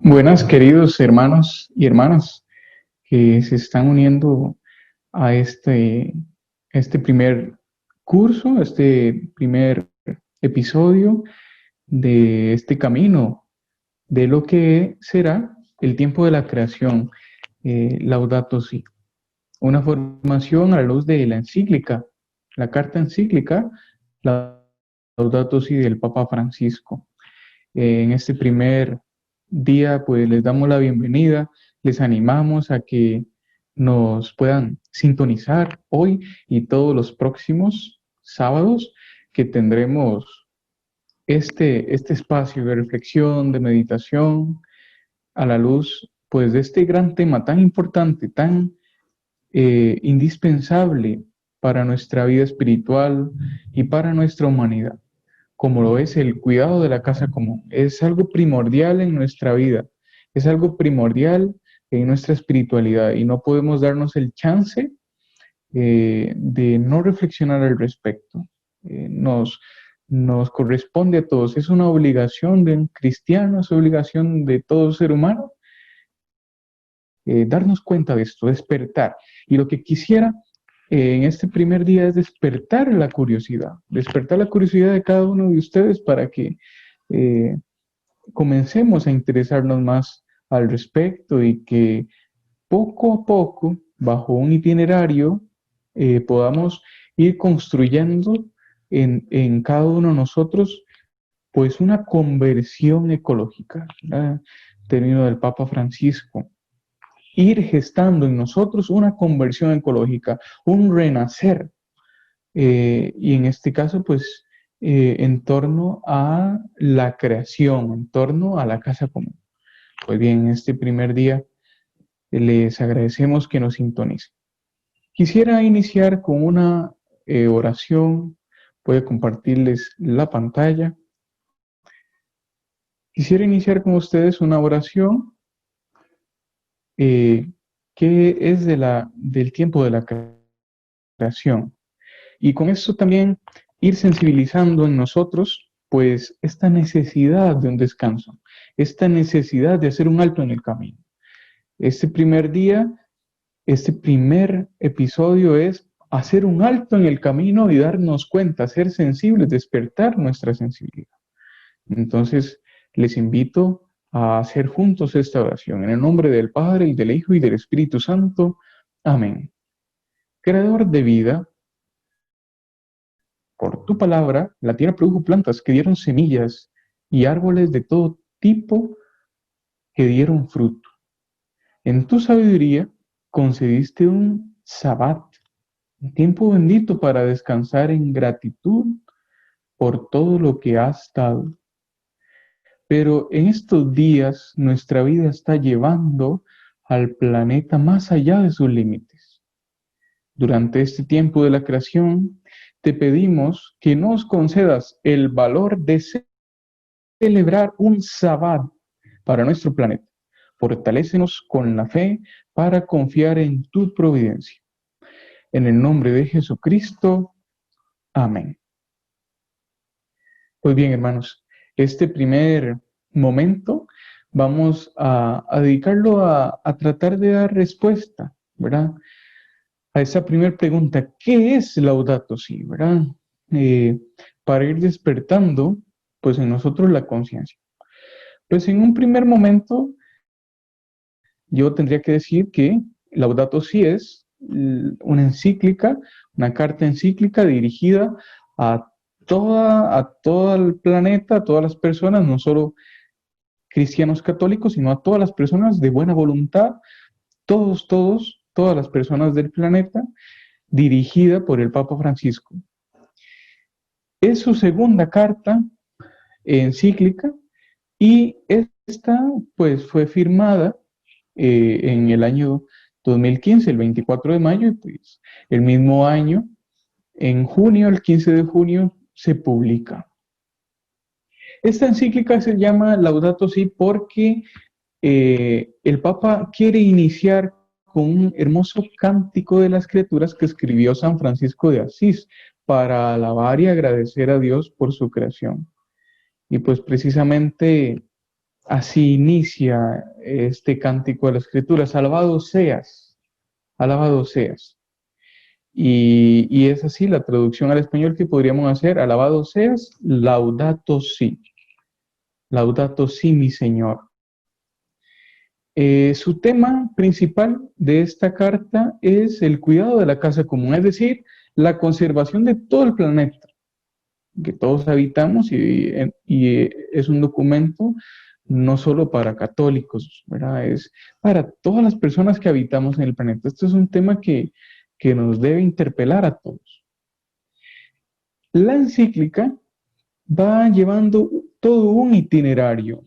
Buenas, queridos hermanos y hermanas que se están uniendo a este primer curso, este primer episodio de este camino de lo que será el tiempo de la creación, Laudato Si. Una formación a la luz de la encíclica, la carta encíclica Laudato Si del Papa Francisco. En este primer día, pues les damos la bienvenida, les animamos a que nos puedan sintonizar hoy y todos los próximos sábados que tendremos este espacio de reflexión, de meditación, a la luz, pues, de este gran tema tan importante, tan indispensable para nuestra vida espiritual y para nuestra humanidad, como lo es el cuidado de la casa común. Es algo primordial en nuestra vida, es algo primordial en nuestra espiritualidad y no podemos darnos el chance de no reflexionar al respecto. Nos corresponde a todos, es una obligación de un cristiano, es obligación de todo ser humano darnos cuenta de esto, despertar. Y lo que quisiera en este primer día es despertar la curiosidad de cada uno de ustedes para que eh, comencemos a interesarnos más al respecto y que poco a poco, bajo un itinerario, podamos ir construyendo en cada uno de nosotros pues una conversión ecológica, ¿verdad? Término del Papa Francisco, ir gestando en nosotros una conversión ecológica, un renacer, y en este caso, pues, en torno a la creación, en torno a la casa común. Pues bien, en este primer día les agradecemos que nos sintonicen. Quisiera iniciar con una oración, voy a compartirles la pantalla. Quisiera iniciar con ustedes una oración eh, que es del tiempo de la creación. Y con eso también ir sensibilizando en nosotros, pues, esta necesidad de un descanso, esta necesidad de hacer un alto en el camino. Este primer día, este primer episodio es hacer un alto en el camino y darnos cuenta, ser sensibles, despertar nuestra sensibilidad. Entonces, les invito a hacer juntos esta oración. En el nombre del Padre, y del Hijo, y del Espíritu Santo. Amén. Creador de vida, por tu palabra, la tierra produjo plantas que dieron semillas y árboles de todo tipo que dieron fruto. En tu sabiduría concediste un sabbat, un tiempo bendito para descansar en gratitud por todo lo que has dado. Pero en estos días nuestra vida está llevando al planeta más allá de sus límites. Durante este tiempo de la creación, te pedimos que nos concedas el valor de celebrar un sabbat para nuestro planeta. Fortalécenos con la fe para confiar en tu providencia. En el nombre de Jesucristo. Amén. Pues bien, hermanos, este primer momento vamos a dedicarlo a tratar de dar respuesta, ¿verdad? A esa primera pregunta, ¿qué es Laudato Si, verdad? Eh, para ir despertando, pues, en nosotros la conciencia. Pues en un primer momento, yo tendría que decir que Laudato Si es una encíclica, una carta encíclica dirigida a a todo el planeta, a todas las personas, no solo cristianos católicos, sino a todas las personas de buena voluntad, todas las personas del planeta, dirigida por el Papa Francisco. Es su segunda carta encíclica y esta, pues, fue firmada en el año 2015, el 24 de mayo, y pues el mismo año, en junio, el 15 de junio, se publica. Esta encíclica se llama Laudato Si porque el Papa quiere iniciar con un hermoso cántico de las criaturas que escribió San Francisco de Asís para alabar y agradecer a Dios por su creación. Y pues precisamente Así inicia este cántico de las Escrituras, alabado seas, alabado seas. Y es así la traducción al español que podríamos hacer, alabado seas, laudato si, mi Señor. Su tema principal de esta carta es el cuidado de la casa común, es decir, la conservación de todo el planeta que todos habitamos y es un documento no solo para católicos, ¿verdad? Es para todas las personas que habitamos en el planeta. Esto es un tema que nos debe interpelar a todos. La encíclica va llevando todo un itinerario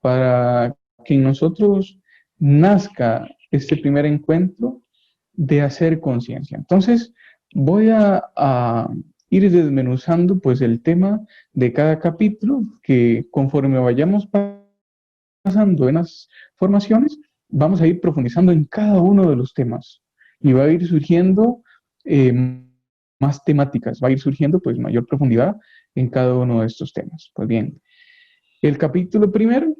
para que en nosotros nazca este primer encuentro de hacer conciencia. Entonces, voy a ir desmenuzando pues el tema de cada capítulo, que conforme vayamos pasando en las formaciones, vamos a ir profundizando en cada uno de los temas y va a ir surgiendo más temáticas, va a ir surgiendo pues mayor profundidad en cada uno de estos temas. Pues bien, el capítulo primero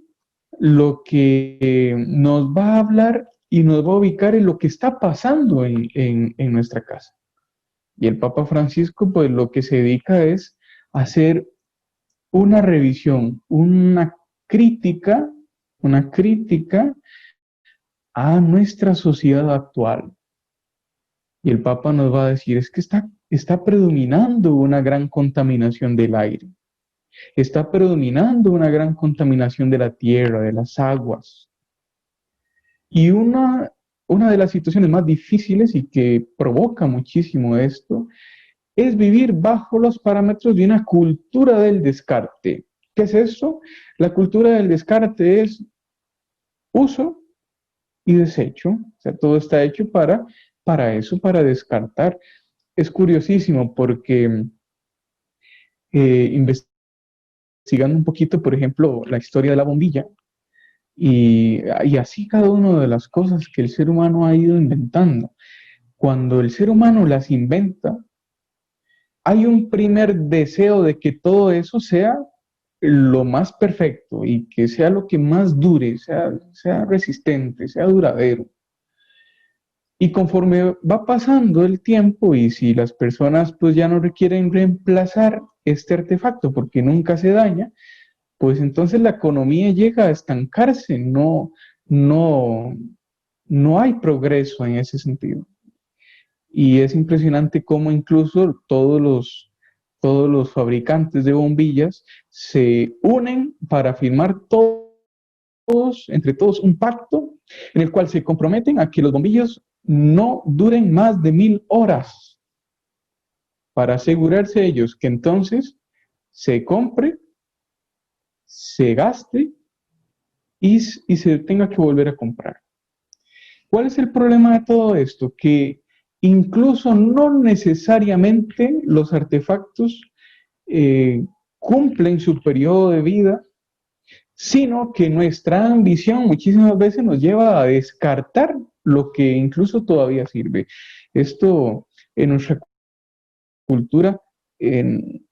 lo que nos va a hablar y nos va a ubicar en lo que está pasando en nuestra casa. Y el Papa Francisco, pues lo que se dedica es a hacer una revisión, una crítica a nuestra sociedad actual. Y el Papa nos va a decir, es que está predominando una gran contaminación del aire, está predominando una gran contaminación de la tierra, de las aguas. Y una de las situaciones más difíciles y que provoca muchísimo esto es vivir bajo los parámetros de una cultura del descarte. ¿Qué es eso? La cultura del descarte es uso y desecho. O sea, todo está hecho para eso, para descartar. Es curiosísimo porque investigando un poquito, por ejemplo, la historia de la bombilla, y así cada una de las cosas que el ser humano ha ido inventando. Cuando el ser humano las inventa, hay un primer deseo de que todo eso sea lo más perfecto y que sea lo que más dure, sea resistente, sea duradero. Y conforme va pasando el tiempo y si las personas pues ya no requieren reemplazar este artefacto porque nunca se daña, pues entonces la economía llega a estancarse, no, no hay progreso en ese sentido. Y es impresionante cómo incluso todos los fabricantes de bombillas se unen para firmar entre todos un pacto en el cual se comprometen a que los bombillos no duren más de 1000 horas para asegurarse ellos que entonces se compre, se gaste y se tenga que volver a comprar. ¿Cuál es el problema de todo esto? Que incluso no necesariamente los artefactos eh, cumplen su periodo de vida, sino que nuestra ambición muchísimas veces nos lleva a descartar lo que incluso todavía sirve. Esto en nuestra cultura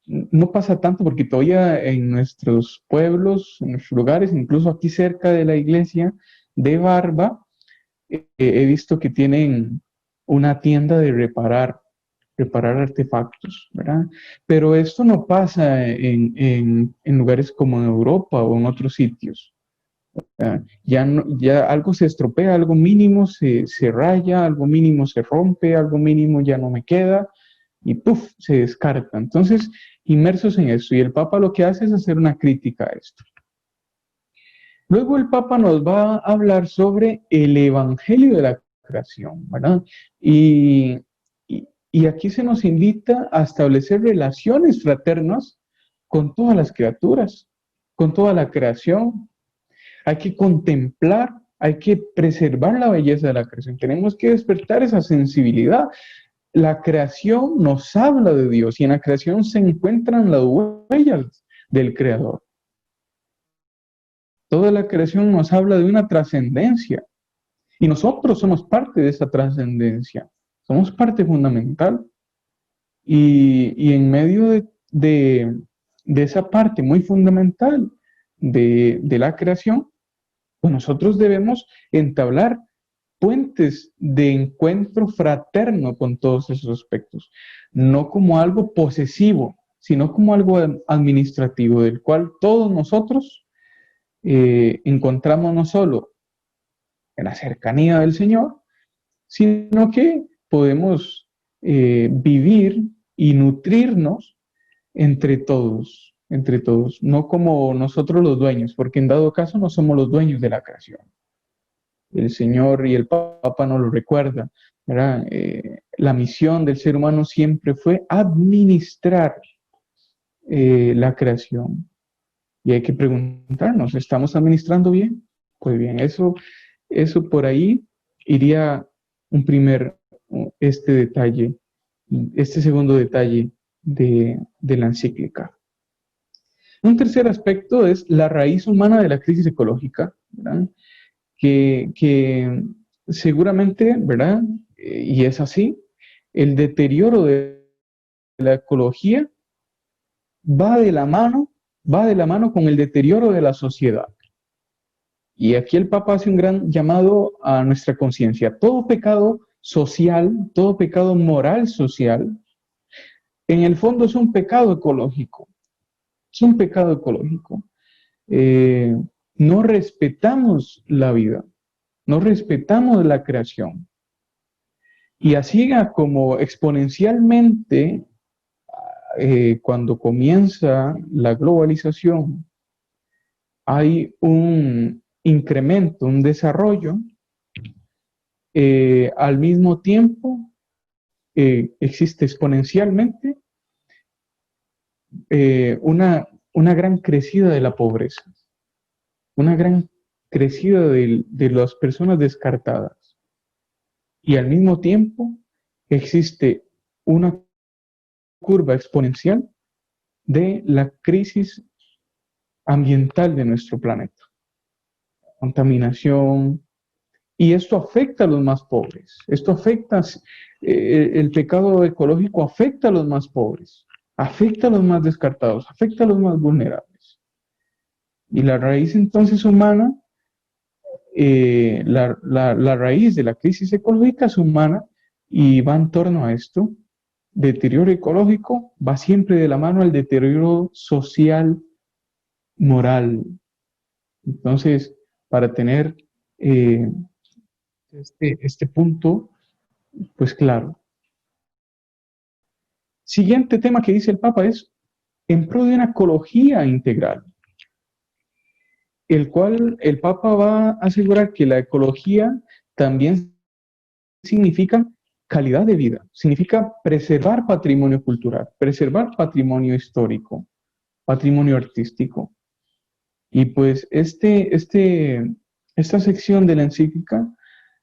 no pasa tanto porque todavía en nuestros pueblos, en nuestros lugares, incluso aquí cerca de la iglesia de Barba, he visto que tienen una tienda de reparar artefactos, ¿verdad? Pero esto no pasa en lugares como en Europa o en otros sitios. Ya algo se estropea, algo mínimo se raya, algo mínimo se rompe, algo mínimo ya no me queda y ¡puf! Se descarta. Entonces, inmersos en eso. Y el Papa lo que hace es hacer una crítica a esto. Luego el Papa nos va a hablar sobre el Evangelio de la creación, ¿verdad? Y aquí se nos invita a establecer relaciones fraternas con todas las criaturas, con toda la creación. Hay que contemplar, hay que preservar la belleza de la creación. Tenemos que despertar esa sensibilidad. La creación nos habla de Dios y en la creación se encuentran las huellas del Creador. Toda la creación nos habla de una trascendencia y nosotros somos parte de esa trascendencia, somos parte fundamental y en medio de esa parte muy fundamental de la creación, pues nosotros debemos entablar puentes de encuentro fraterno con todos esos aspectos, no como algo posesivo, sino como algo administrativo, del cual todos nosotros encontramos no solo en la cercanía del Señor, sino que podemos vivir y nutrirnos entre todos, no como nosotros los dueños, porque en dado caso no somos los dueños de la creación. El Señor y el Papa nos lo recuerdan, ¿verdad? La misión del ser humano siempre fue administrar la creación. Y hay que preguntarnos, ¿estamos administrando bien? Pues bien, eso por ahí iría un primer, detalle, este segundo detalle de la encíclica. Un tercer aspecto es la raíz humana de la crisis ecológica, ¿verdad? Que seguramente, ¿verdad? Y es así, el deterioro de la ecología va de la mano con el deterioro de la sociedad. Y aquí el Papa hace un gran llamado a nuestra conciencia. Todo pecado social, todo pecado moral social, en el fondo es un pecado ecológico. Es un pecado ecológico. Eh, no respetamos la vida, no respetamos la creación. Y así como exponencialmente, cuando comienza la globalización, hay un incremento, un desarrollo, al mismo tiempo existe exponencialmente una gran crecida de la pobreza, una gran crecida de las personas descartadas. Y al mismo tiempo existe una curva exponencial de la crisis ambiental de nuestro planeta. Contaminación, y esto afecta a los más pobres. Esto afecta, el pecado ecológico afecta a los más pobres, afecta a los más descartados, afecta a los más vulnerables. Y la raíz entonces humana, la raíz de la crisis ecológica es humana y va en torno a esto. Deterioro ecológico va siempre de la mano al deterioro social, moral. Entonces, para tener este punto, pues claro. Siguiente tema que dice el Papa es en pro de una ecología integral, el cual el Papa va a asegurar que la ecología también significa calidad de vida, significa preservar patrimonio cultural, preservar patrimonio histórico, patrimonio artístico. Y pues esta sección de la encíclica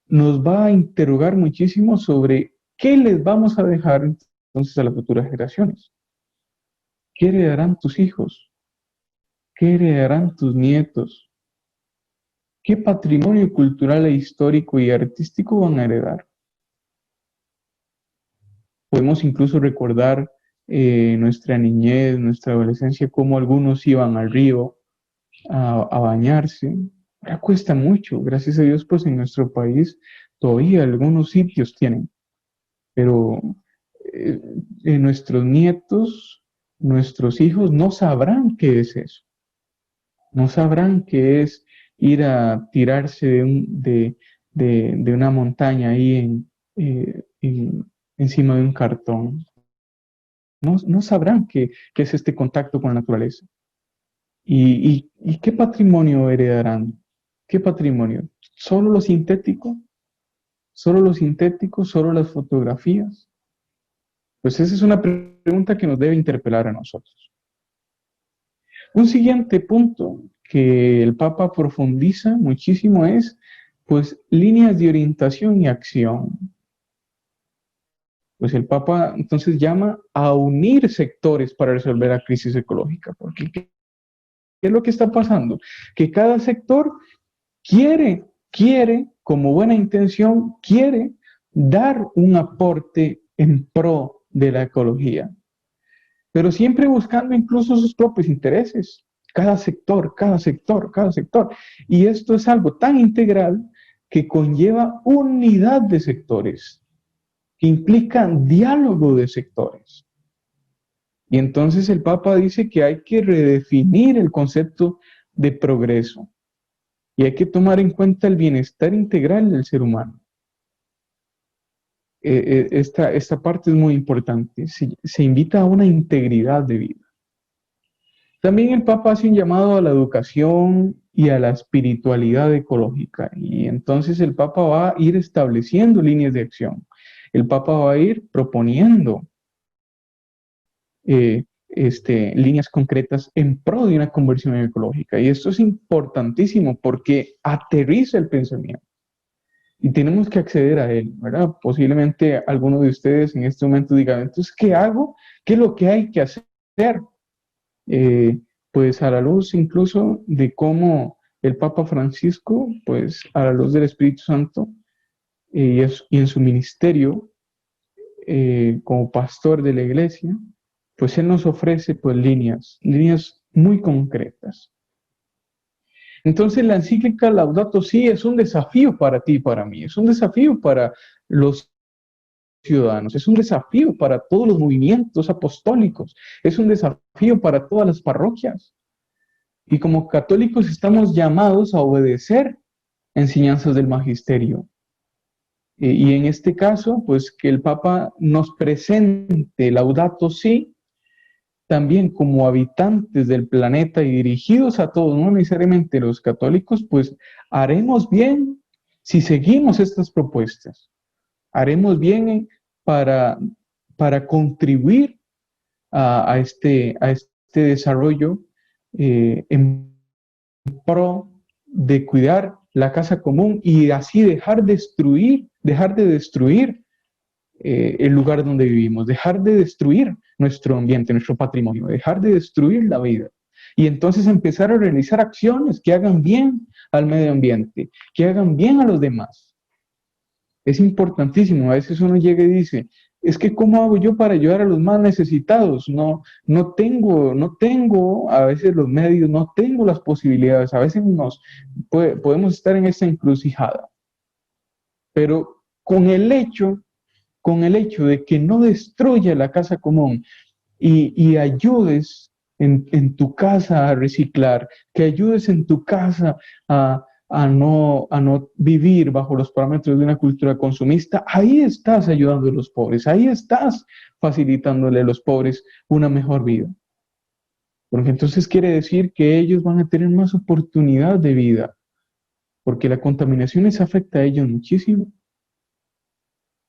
nos va a interrogar muchísimo sobre qué les vamos a dejar entonces a las futuras generaciones. ¿Qué heredarán tus hijos? ¿Qué heredarán tus nietos? ¿Qué patrimonio cultural e histórico y artístico van a heredar? Podemos incluso recordar nuestra niñez, nuestra adolescencia, cómo algunos iban al río a bañarse. Ahora cuesta mucho, gracias a Dios, pues en nuestro país todavía algunos sitios tienen, pero nuestros nietos, nuestros hijos no sabrán qué es eso, no sabrán qué es ir a tirarse de una montaña ahí encima de un cartón. No sabrán qué es este contacto con la naturaleza. ¿Y qué patrimonio heredarán? ¿Qué patrimonio? ¿Solo lo sintético? ¿Solo lo sintético? ¿Solo las fotografías? Pues esa es una pregunta que nos debe interpelar a nosotros. Un siguiente punto que el Papa profundiza muchísimo es, pues, líneas de orientación y acción. Pues el Papa entonces llama a unir sectores para resolver la crisis ecológica, porque ¿qué es lo que está pasando? Que cada sector quiere, como buena intención, quiere dar un aporte en pro de la ecología, pero siempre buscando incluso sus propios intereses. cada sector, cada sector, cada sector. Y esto es algo tan integral que conlleva unidad de sectores, que implica diálogo de sectores. Y entonces el Papa dice que hay que redefinir el concepto de progreso y hay que tomar en cuenta el bienestar integral del ser humano. Esta parte es muy importante. Se invita a una integridad de vida. También el Papa hace un llamado a la educación y a la espiritualidad ecológica. Y entonces el Papa va a ir estableciendo líneas de acción. El Papa va a ir proponiendo líneas concretas en pro de una conversión ecológica. Y esto es importantísimo porque aterriza el pensamiento y tenemos que acceder a él, ¿verdad? Posiblemente alguno de ustedes en este momento diga, entonces, ¿qué hago? ¿Qué es lo que hay que hacer? Eh, pues a la luz incluso de cómo el Papa Francisco, pues a la luz del Espíritu Santo y en su ministerio como pastor de la iglesia, pues él nos ofrece pues líneas muy concretas. Entonces la encíclica Laudato Si es un desafío para ti y para mí, es un desafío para los ciudadanos, es un desafío para todos los movimientos apostólicos, es un desafío para todas las parroquias. Y como católicos estamos llamados a obedecer enseñanzas del magisterio. Y en este caso, pues que el Papa nos presente Laudato Si también como habitantes del planeta y dirigidos a todos, no necesariamente los católicos, pues haremos bien si seguimos estas propuestas. Haremos bien para contribuir a este desarrollo en pro de cuidar la casa común y así dejar de destruir el lugar donde vivimos, dejar de destruir nuestro ambiente, nuestro patrimonio, dejar de destruir la vida. Y entonces empezar a realizar acciones que hagan bien al medio ambiente, que hagan bien a los demás. Es importantísimo. A veces uno llega y dice, es que ¿cómo hago yo para ayudar a los más necesitados? No tengo a veces los medios, no tengo las posibilidades. A veces podemos estar en esa encrucijada. Pero con el hecho de que no destruya la casa común y ayudes en tu casa a reciclar, que ayudes en tu casa a no vivir bajo los parámetros de una cultura consumista, ahí estás ayudando a los pobres, ahí estás facilitándole a los pobres una mejor vida. Porque entonces quiere decir que ellos van a tener más oportunidad de vida, porque la contaminación les afecta a ellos muchísimo.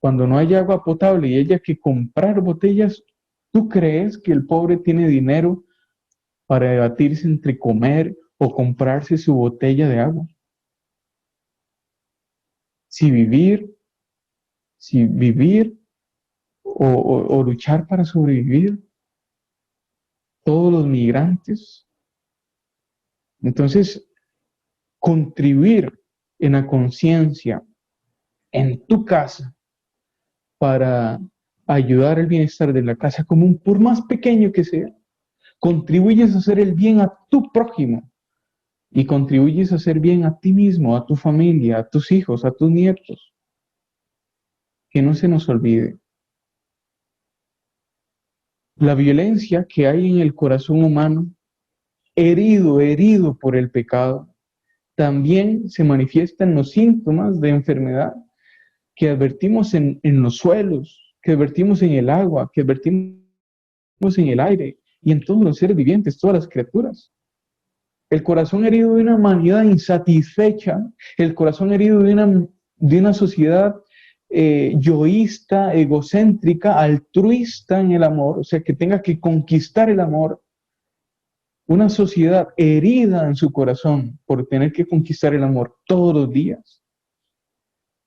Cuando no hay agua potable y haya que comprar botellas, ¿tú crees que el pobre tiene dinero para debatirse entre comer o comprarse su botella de agua? Si vivir, si vivir o luchar para sobrevivir, todos los migrantes. Entonces, contribuir en la conciencia, en tu casa, para ayudar al bienestar de la casa común, por más pequeño que sea, contribuyes a hacer el bien a tu prójimo y contribuyes a hacer bien a ti mismo, a tu familia, a tus hijos, a tus nietos. Que no se nos olvide. La violencia que hay en el corazón humano, herido por el pecado, también se manifiesta en los síntomas de enfermedad que advertimos en los suelos, que advertimos en el agua, que advertimos en el aire y en todos los seres vivientes, todas las criaturas. El corazón herido de una humanidad insatisfecha, el corazón herido de una sociedad yoísta, egocéntrica, altruista en el amor, o sea, que tenga que conquistar el amor, una sociedad herida en su corazón por tener que conquistar el amor todos los días,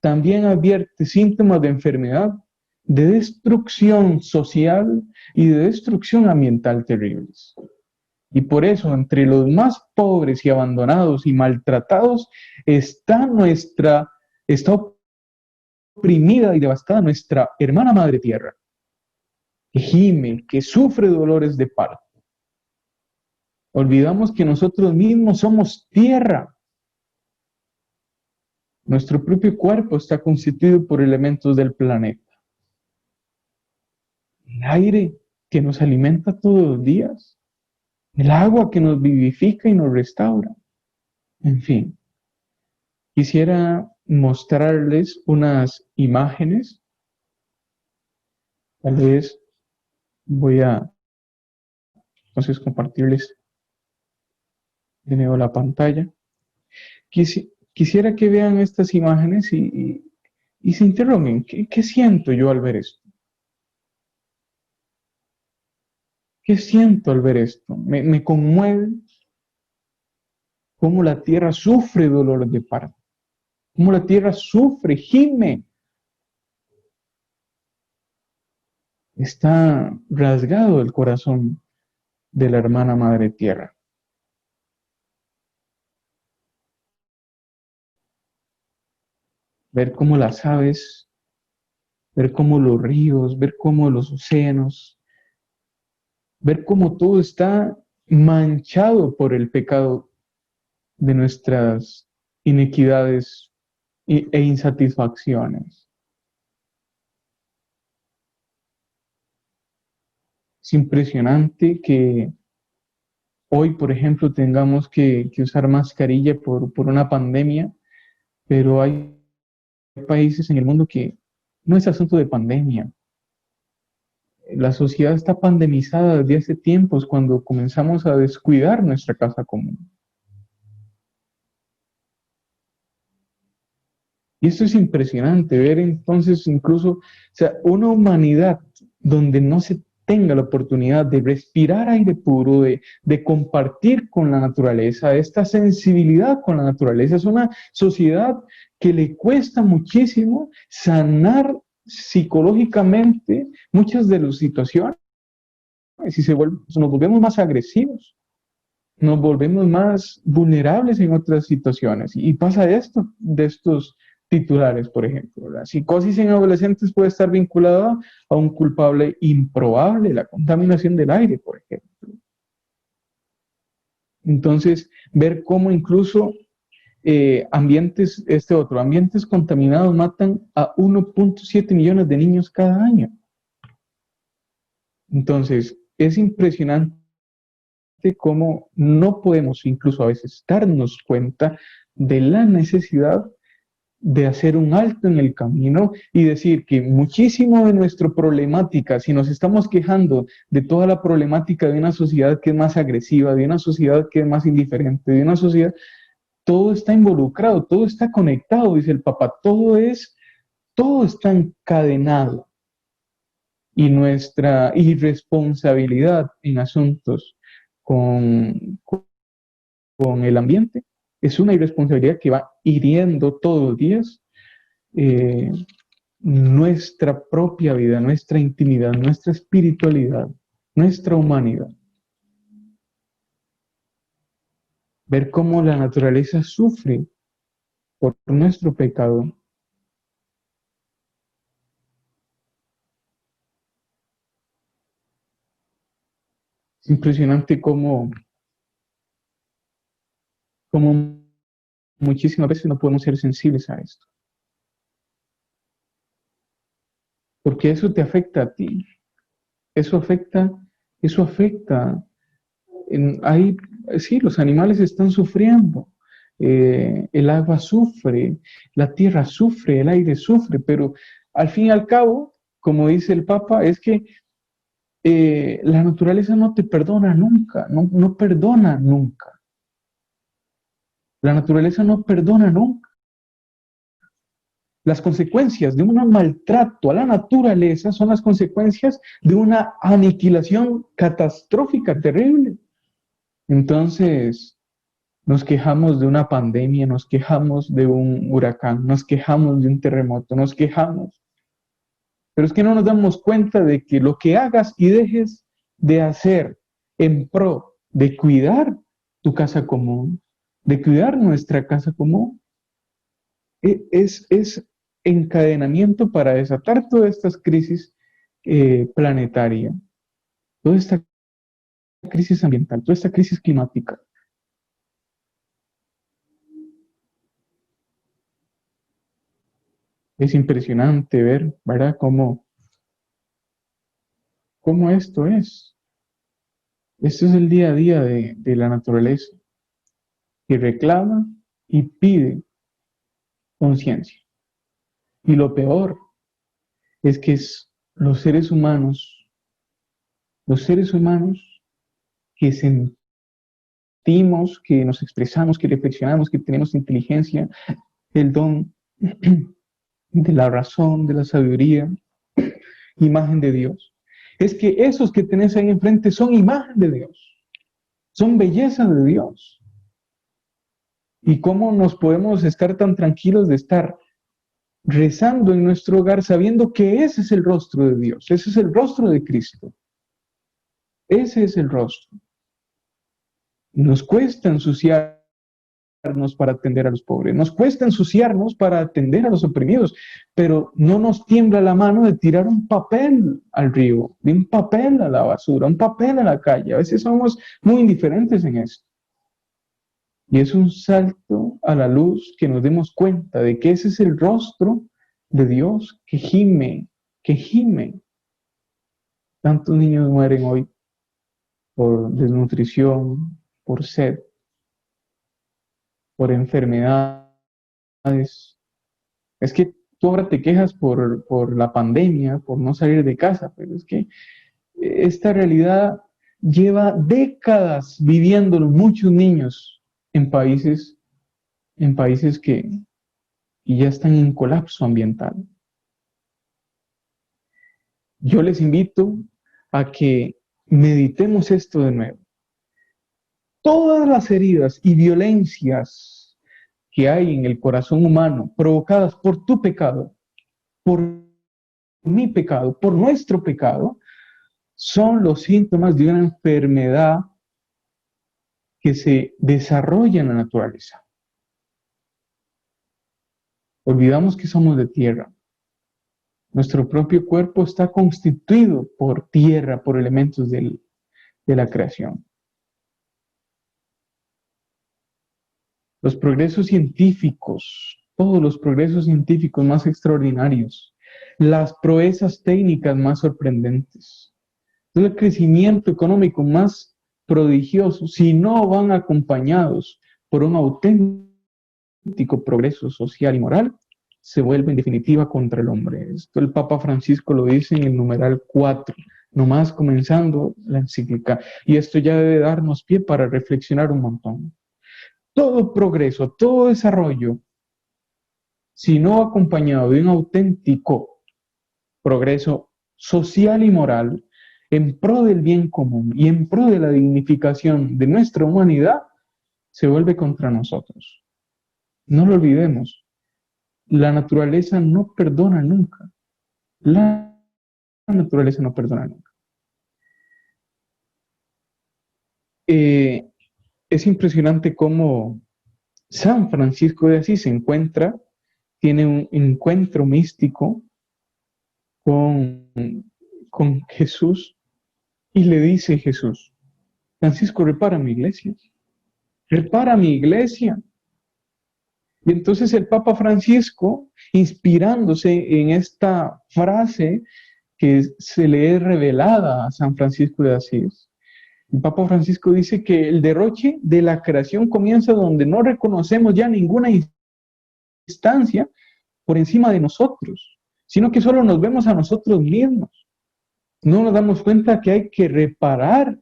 también advierte síntomas de enfermedad, de destrucción social y de destrucción ambiental terribles. Y por eso, entre los más pobres y abandonados y maltratados, está oprimida y devastada nuestra hermana madre tierra, que gime, que sufre dolores de parto. Olvidamos que nosotros mismos somos tierra. Nuestro propio cuerpo está constituido por elementos del planeta. El aire que nos alimenta todos los días, el agua que nos vivifica y nos restaura. En fin, quisiera mostrarles unas imágenes. Tal vez voy a entonces compartirles de nuevo la pantalla. Quisiera que vean estas imágenes y se interroguen, ¿qué siento yo al ver esto? ¿Qué siento al ver esto? Me conmueve cómo la tierra sufre dolor de parto, cómo la tierra sufre, gime, está rasgado el corazón de la hermana madre tierra. Ver cómo las aves, ver cómo los ríos, ver cómo los océanos, ver cómo todo está manchado por el pecado de nuestras inequidades e insatisfacciones. Es impresionante que hoy, por ejemplo, tengamos que usar mascarilla por una pandemia, pero hay países en el mundo que no es asunto de pandemia. La sociedad está pandemizada desde hace tiempos cuando comenzamos a descuidar nuestra casa común. Y esto es impresionante, ver entonces incluso, o sea, una humanidad donde no se tenga la oportunidad de respirar aire puro, de compartir con la naturaleza, esta sensibilidad con la naturaleza. Es una sociedad que le cuesta muchísimo sanar psicológicamente muchas de las situaciones y nos volvemos más agresivos, nos volvemos más vulnerables en otras situaciones. Y pasa esto, de estos titulares, por ejemplo. La psicosis en adolescentes puede estar vinculada a un culpable improbable, la contaminación del aire, por ejemplo. Entonces, ver cómo incluso ambientes contaminados matan a 1.7 millones de niños cada año. Entonces, es impresionante cómo no podemos incluso a veces darnos cuenta de la necesidad de hacer un alto en el camino y decir que muchísimo de nuestra problemática, si nos estamos quejando de toda la problemática de una sociedad que es más agresiva, de una sociedad que es más indiferente, de una sociedad, todo está involucrado, todo está conectado, dice el Papa, todo está encadenado. Y nuestra irresponsabilidad en asuntos con el ambiente es una irresponsabilidad que va hiriendo todos los días eh, nuestra propia vida, nuestra intimidad, nuestra espiritualidad, nuestra humanidad. Ver cómo la naturaleza sufre por nuestro pecado. Es impresionante cómo muchísimas veces no podemos ser sensibles a esto. Porque eso te afecta a ti. Eso afecta. Sí, los animales están sufriendo. El agua sufre, la tierra sufre, el aire sufre, pero al fin y al cabo, como dice el Papa, es que la naturaleza no te perdona nunca, no perdona nunca. La naturaleza no perdona nunca. Las consecuencias de un maltrato a la naturaleza son las consecuencias de una aniquilación catastrófica, terrible. Entonces, nos quejamos de una pandemia, nos quejamos de un huracán, nos quejamos de un terremoto, nos quejamos. Pero es que no nos damos cuenta de que lo que hagas y dejes de hacer en pro de cuidar tu casa común, de cuidar nuestra casa común, es encadenamiento para desatar todas estas crisis planetarias, toda esta crisis ambiental, toda esta crisis climática. Es impresionante ver, ¿verdad?, cómo esto es. Esto es el día a día de la naturaleza, que reclama y pide conciencia. Y lo peor es que es los seres humanos que sentimos, que nos expresamos, que reflexionamos, que tenemos inteligencia, el don de la razón, de la sabiduría, imagen de Dios. Es que esos que tenés ahí enfrente son imagen de Dios, son belleza de Dios. ¿Y cómo nos podemos estar tan tranquilos de estar rezando en nuestro hogar sabiendo que ese es el rostro de Dios, ese es el rostro de Cristo, ese es el rostro? Y nos cuesta ensuciarnos para atender a los pobres, nos cuesta ensuciarnos para atender a los oprimidos, pero no nos tiembla la mano de tirar un papel al río, de un papel a la basura, un papel a la calle. A veces somos muy indiferentes en eso. Y es un salto a la luz que nos demos cuenta de que ese es el rostro de Dios que gime, que gime. Tantos niños mueren hoy por desnutrición, por sed, por enfermedades. Es que tú ahora te quejas por la pandemia, por no salir de casa, pero es que esta realidad lleva décadas viviéndolo muchos niños en países que ya están en colapso ambiental. Yo les invito a que meditemos esto de nuevo. Todas las heridas y violencias que hay en el corazón humano provocadas por tu pecado, por mi pecado, por nuestro pecado, son los síntomas de una enfermedad que se desarrolla en la naturaleza. Olvidamos que somos de tierra. Nuestro propio cuerpo está constituido por tierra, por elementos de la creación. Los progresos científicos, todos los progresos científicos más extraordinarios, las proezas técnicas más sorprendentes, el crecimiento económico más prodigioso, si no van acompañados por un auténtico progreso social y moral, se vuelve en definitiva contra el hombre. Esto el Papa Francisco lo dice en el numeral 4, nomás comenzando la encíclica. Y esto ya debe darnos pie para reflexionar un montón. Todo progreso, todo desarrollo, si no acompañado de un auténtico progreso social y moral en pro del bien común y en pro de la dignificación de nuestra humanidad, se vuelve contra nosotros. No lo olvidemos. La naturaleza no perdona nunca. La naturaleza no perdona nunca. Es impresionante cómo San Francisco de Asís tiene un encuentro místico con, con Jesús y le dice Jesús: Francisco, repara mi iglesia, repara mi iglesia. Y entonces el Papa Francisco, inspirándose en esta frase que se le es revelada a San Francisco de Asís, el Papa Francisco dice que el derroche de la creación comienza donde no reconocemos ya ninguna instancia por encima de nosotros, sino que solo nos vemos a nosotros mismos. No nos damos cuenta que hay que reparar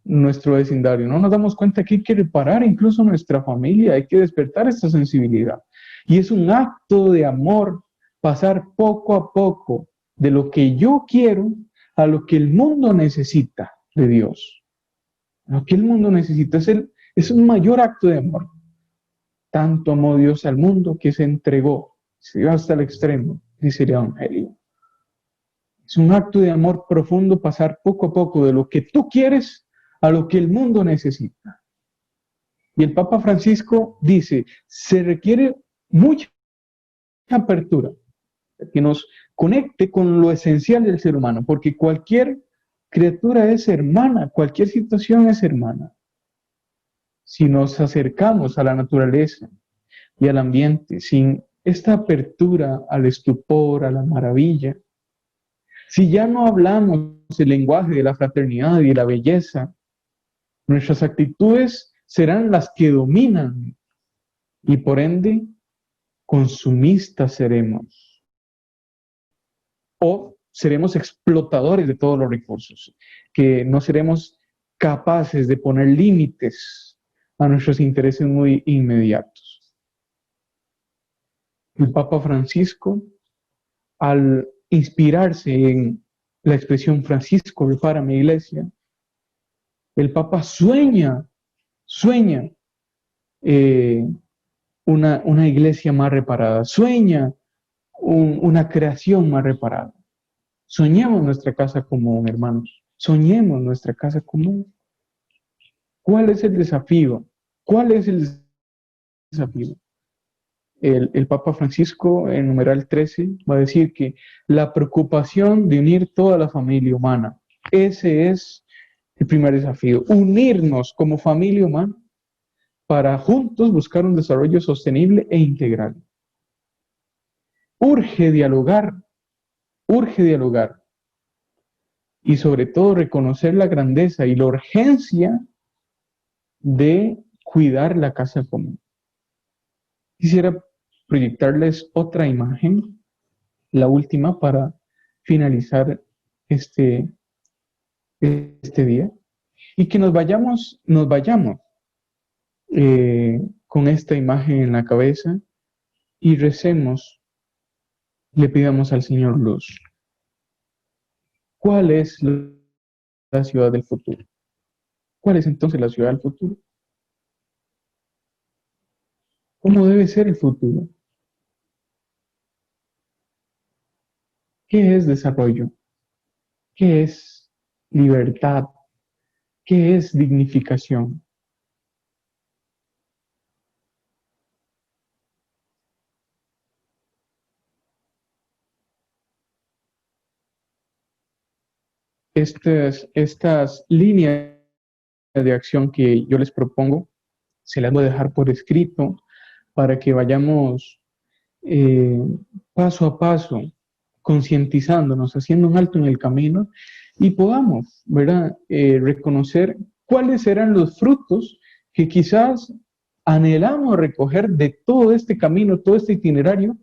nuestro vecindario, no nos damos cuenta que hay que reparar incluso nuestra familia, hay que despertar esta sensibilidad. Y es un acto de amor pasar poco a poco de lo que yo quiero a lo que el mundo necesita de Dios. Lo que el mundo necesita es un mayor acto de amor. Tanto amó Dios al mundo que se entregó, se dio hasta el extremo, dice el Evangelio. Es un acto de amor profundo pasar poco a poco de lo que tú quieres a lo que el mundo necesita. Y el Papa Francisco dice, se requiere mucha apertura, que nos conecte con lo esencial del ser humano, porque cualquier criatura es hermana, cualquier situación es hermana. Si nos acercamos a la naturaleza y al ambiente sin esta apertura al estupor, a la maravilla, si ya no hablamos el lenguaje de la fraternidad y de la belleza, nuestras actitudes serán las que dominan y por ende consumistas seremos o seremos explotadores de todos los recursos, que no seremos capaces de poner límites a nuestros intereses muy inmediatos. El Papa Francisco, al inspirarse en la expresión Francisco repara mi iglesia, el Papa sueña una iglesia más reparada, sueña una creación más reparada. Soñemos nuestra casa común, hermanos. Soñemos nuestra casa común. ¿Cuál es el desafío? ¿Cuál es el desafío? El Papa Francisco, en numeral 13, va a decir que la preocupación de unir toda la familia humana, ese es el primer desafío, unirnos como familia humana para juntos buscar un desarrollo sostenible e integral. Urge dialogar y sobre todo reconocer la grandeza y la urgencia de cuidar la casa común. Quisiera proyectarles otra imagen, la última para finalizar este día, y que nos vayamos con esta imagen en la cabeza y recemos, le pidamos al Señor luz. ¿Cuál es la ciudad del futuro? ¿Cuál es entonces la ciudad del futuro? ¿Cómo debe ser el futuro? ¿Qué es desarrollo? ¿Qué es libertad? ¿Qué es dignificación? Estas líneas de acción que yo les propongo, se las voy a dejar por escrito para que vayamos eh, paso a paso, concientizándonos, haciendo un alto en el camino y podamos, ¿verdad?, reconocer cuáles serán los frutos que quizás anhelamos recoger de todo este camino, todo este itinerario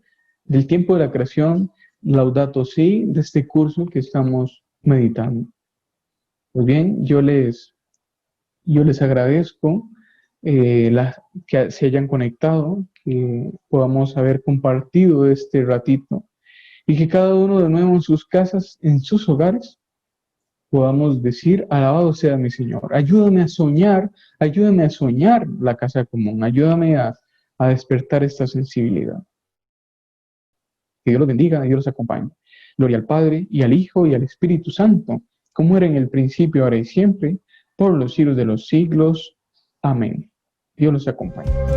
del tiempo de la creación, Laudato Si, de este curso que estamos meditando. Pues bien, yo les agradezco que se hayan conectado, que podamos haber compartido este ratito y que cada uno de nuevo en sus casas, en sus hogares, podamos decir, alabado sea mi Señor. Ayúdame a soñar la casa común, ayúdame a despertar esta sensibilidad. Que Dios los bendiga y Dios los acompañe. Gloria al Padre, y al Hijo, y al Espíritu Santo, como era en el principio, ahora y siempre, por los siglos de los siglos. Amén. Dios los acompañe.